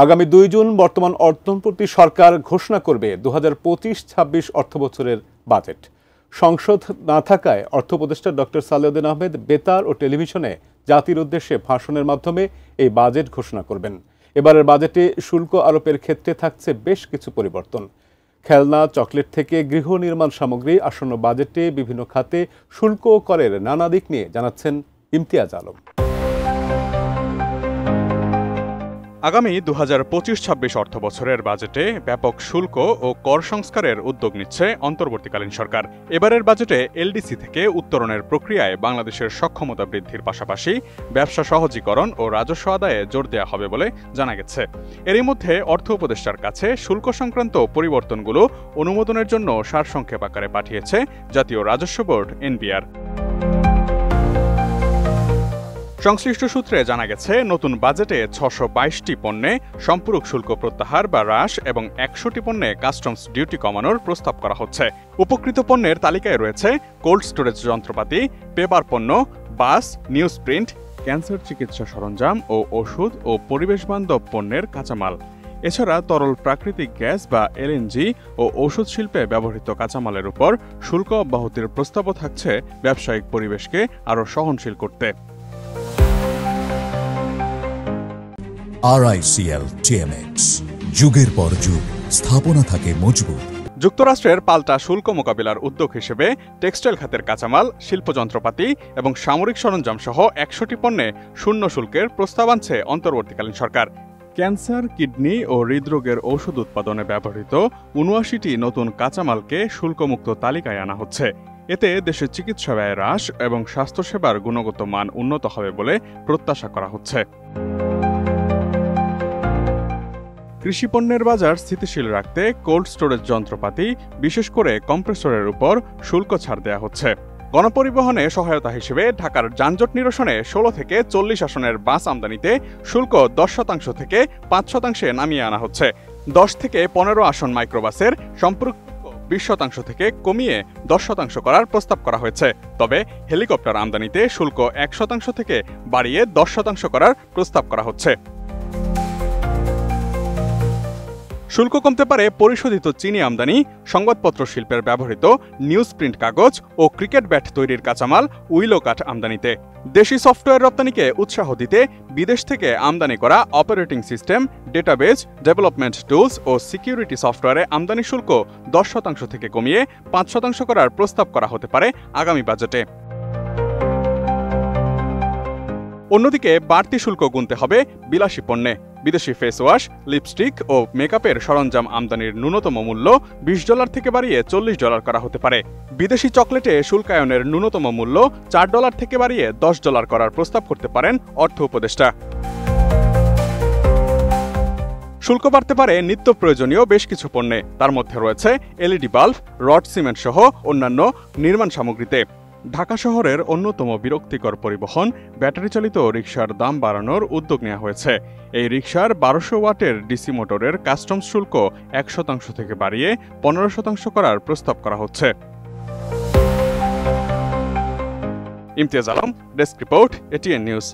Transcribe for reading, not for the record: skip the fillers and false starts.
আগামী ২ জুন বর্তমান অর্থমন্ত্রী সরকার ঘোষণা করবে ২০২৫-২৬ অর্থবছরের বাজেট। সংসদ না থাকায় অর্থ উপদেষ্টা ডক্টর সালেউদ্দিন আহমেদ বেতার ও টেলিভিশনে জাতির উদ্দেশ্যে ভাষণের মাধ্যমে এই বাজেট ঘোষণা করবেন। এবারের বাজেটে শুল্ক আরোপের ক্ষেত্রে থাকছে বেশ কিছু পরিবর্তন। খেলনা, চকলেট থেকে গৃহ নির্মাণ সামগ্রী আসন্ন বাজেটে বিভিন্ন খাতে শুল্ক ও করের নানা দিক নিয়ে জানাচ্ছেন ইমতিয়াজ আলম। আগামী ২০২৫-২৬ অর্থবছরের বাজেটে ব্যাপক শুল্ক ও কর সংস্কারের উদ্যোগ নিচ্ছে অন্তর্বর্তীকালীন সরকার। এবারের বাজেটে এলডিসি থেকে উত্তরণের প্রক্রিয়ায় বাংলাদেশের সক্ষমতা বৃদ্ধির পাশাপাশি ব্যবসা সহজীকরণ ও রাজস্ব আদায়ে জোর দেওয়া হবে বলে জানা গেছে। এরই মধ্যে অর্থ উপদেষ্টার কাছে শুল্ক সংক্রান্ত পরিবর্তনগুলো অনুমোদনের জন্য সারসংক্ষেপ আকারে পাঠিয়েছে জাতীয় রাজস্ব বোর্ড এনবিআর। সংশ্লিষ্ট সূত্রে জানা গেছে, নতুন বাজেটে ৬২২টি পণ্যে সম্পূরক শুল্ক প্রত্যাহার বা হ্রাস এবং ১০০টি পণ্যে কাস্টমস ডিউটি কমানোর প্রস্তাব করা হচ্ছে। উপকৃত পণ্যের তালিকায় রয়েছে কোল্ড স্টোরেজ যন্ত্রপাতি, পেপার পণ্য, বাস, নিউজ প্রিন্ট, ক্যান্সার চিকিৎসা সরঞ্জাম ও ওষুধ ও পরিবেশবান্ধব পণ্যের কাঁচামাল। এছাড়া তরল প্রাকৃতিক গ্যাস বা এলএনজি ও ঔষধ শিল্পে ব্যবহৃত কাঁচামালের উপর শুল্ক অব্যাহতির প্রস্তাবও থাকছে ব্যবসায়িক পরিবেশকে আরও সহনশীল করতে। RICL TMX, যুগের পর যুগ স্থাপনা থাকে মজবুত। যুক্তরাষ্ট্রের পাল্টা শুল্ক মোকাবিলার উদ্যোগ হিসেবে টেক্সটাইল খাতের কাঁচামাল, শিল্প যন্ত্রপাতি এবং সামরিক সরঞ্জাম সহ ১০০টি পণ্যে শূন্য শুল্কের প্রস্তাব আনছে অন্তর্বর্তীকালীন সরকার। ক্যান্সার, কিডনি ও হৃদরোগের ঔষধ উৎপাদনে ব্যবহৃত ৭৯টি নতুন কাঁচামালকে শুল্কমুক্ত তালিকায় আনা হচ্ছে। এতে দেশের চিকিৎসা ব্যয় হ্রাস এবং স্বাস্থ্যসেবার গুণগত মান উন্নত হবে বলে প্রত্যাশা করা হচ্ছে। কৃষিপণ্যের বাজার স্থিতিশীল রাখতে কোল্ড স্টোরেজ যন্ত্রপাতি, বিশেষ করে কম্প্রেসরের উপর শুল্ক ছাড় দেওয়া হচ্ছে। গণপরিবহনে সহায়তা হিসেবে ঢাকার যানজট নিরসনে ১৬ থেকে ৪০ আসনের বাস আমদানিতে শুল্ক ১০% থেকে ৫% নামিয়ে আনা হচ্ছে। ১০ থেকে ১৫ আসন মাইক্রোবাসের সম্পূরক ২০% থেকে কমিয়ে ১০% করার প্রস্তাব করা হয়েছে। তবে হেলিকপ্টার আমদানিতে শুল্ক ১% থেকে বাড়িয়ে ১০% করার প্রস্তাব করা হচ্ছে। শুল্ক কমতে পারে পরিশোধিত চিনি আমদানি, সংবাদপত্র শিল্পের ব্যবহৃত নিউজ প্রিন্ট কাগজ ও ক্রিকেট ব্যাট তৈরির কাঁচামাল, উইলো কাঠ আমদানিতে। দেশি সফটওয়্যার রপ্তানিকে উৎসাহ দিতে বিদেশ থেকে আমদানি করা operating system, database, development tools ও সিকিউরিটি সফটওয়্যারে আমদানি শুল্ক ১০% থেকে কমিয়ে ৫% করার প্রস্তাব করা হতে পারে আগামী বাজেটে। অন্যদিকে বাড়তি শুল্ক গুনতে হবে বিলাসী পণ্যে। বিদেশি ফেস ওয়াশ, লিপস্টিক ও মেকআপের সরঞ্জাম আমদানির ন্যূনতম মূল্য $20 থেকে বাড়িয়ে $40 করা হতে পারে। বিদেশি চকলেটে শুল্কায়নের ন্যূনতম মূল্য $4 থেকে বাড়িয়ে $10 করার প্রস্তাব করতে পারেন অর্থ উপদেষ্টা। শুল্ক বাড়তে পারে নিত্য প্রয়োজনীয় বেশ কিছু পণ্যে। তার মধ্যে রয়েছে এলইডি বাল্ব, রড সিমেন্ট সহ অন্যান্য নির্মাণ সামগ্রীতে। ঢাকা শহরের অন্যতম বিরক্তিকর পরিবহন ব্যাটারি চালিত রিকশার দাম বাড়ানোর উদ্যোগ নেওয়া হয়েছে। এই রিকশার ১২০০ ওয়াটের ডিসি মোটরের কাস্টমস শুল্ক ১% থেকে বাড়িয়ে ১৫% করার প্রস্তাব করা হচ্ছে। Imtiaz Alam, desk report, ATN news.